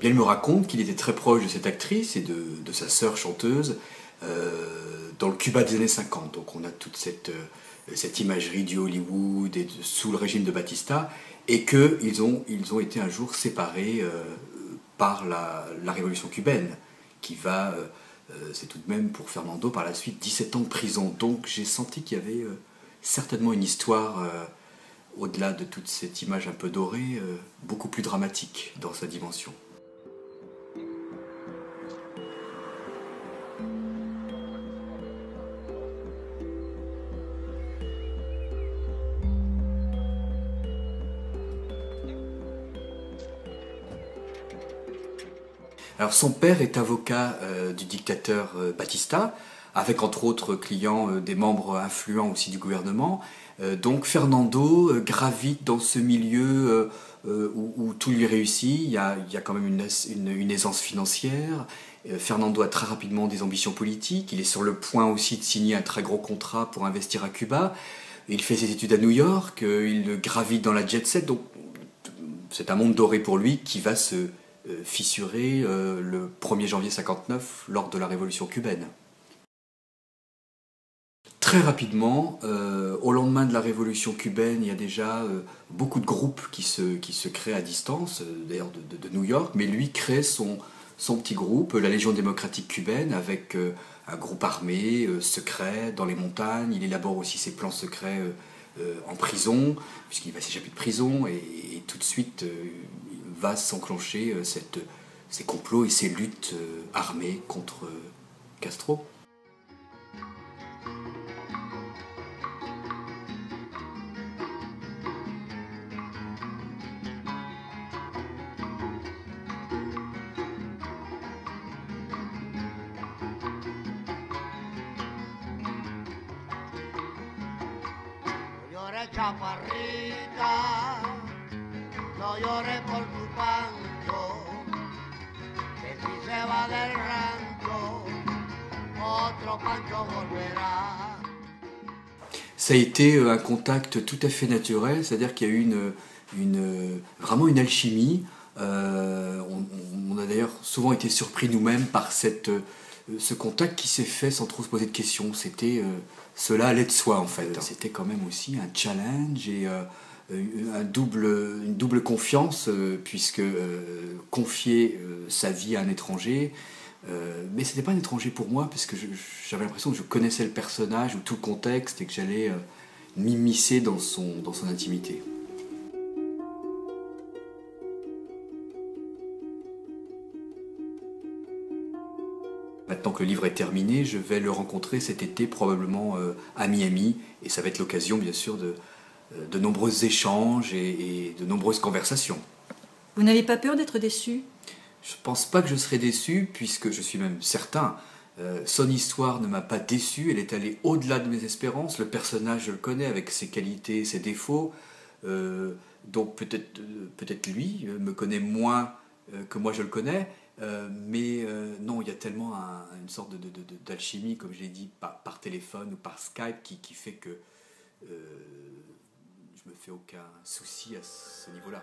Bien, il me raconte qu'il était très proche de cette actrice et de sa sœur chanteuse dans le Cuba des années 50. Donc on a toute cette imagerie du Hollywood et sous le régime de Batista, et qu'ils ont été un jour séparés par la révolution cubaine, qui va, c'est tout de même pour Fernando par la suite 17 ans de prison. Donc j'ai senti qu'il y avait certainement une histoire, au-delà de toute cette image un peu dorée, beaucoup plus dramatique dans sa dimension. Alors son père est avocat du dictateur Batista, avec entre autres clients des membres influents aussi du gouvernement. Donc Fernando gravite dans ce milieu où tout lui réussit. Il y a quand même une aisance financière. Fernando a très rapidement des ambitions politiques. Il est sur le point aussi de signer un très gros contrat pour investir à Cuba. Il fait ses études à New York. Il gravite dans la jet set. Donc c'est un monde doré pour lui qui va se fissuré le 1er janvier 59 lors de la révolution cubaine. Très rapidement, au lendemain de la révolution cubaine, il y a déjà beaucoup de groupes qui se créent à distance, d'ailleurs de New York, mais lui crée son petit groupe, la Légion démocratique cubaine, avec un groupe armé, secret, dans les montagnes. Il élabore aussi ses plans secrets en prison, puisqu'il va s'échapper de prison, et tout de suite va s'enclencher ces complots et ces luttes armées contre Castro. Chaparrita, no llores por tu pancho, que si se va del rancho, otro pancho volverá. Ça a été un contact tout à fait naturel, c'est-à-dire qu'il y a eu vraiment une alchimie. On a d'ailleurs souvent été surpris nous-mêmes par ce contact qui s'est fait sans trop se poser de questions. Cela allait de soi en fait. C'était quand même aussi un challenge et une double confiance, puisque confier sa vie à un étranger, mais c'était pas un étranger pour moi, parce que j'avais l'impression que je connaissais le personnage ou tout le contexte et que j'allais m'immiscer dans son intimité. Maintenant que le livre est terminé, je vais le rencontrer cet été probablement à Miami, et ça va être l'occasion bien sûr de nombreux échanges et de nombreuses conversations. Vous n'avez pas peur d'être déçu? Je pense pas que je serai déçu, puisque je suis même certain. Son histoire ne m'a pas déçu, elle est allée au-delà de mes espérances. Le personnage, je le connais avec ses qualités et ses défauts. Donc peut-être lui me connaît moins que moi je le connais. Mais non, il y a tellement une sorte d'alchimie, comme je l'ai dit, par téléphone ou par Skype, qui fait que je me fais aucun souci à ce niveau-là.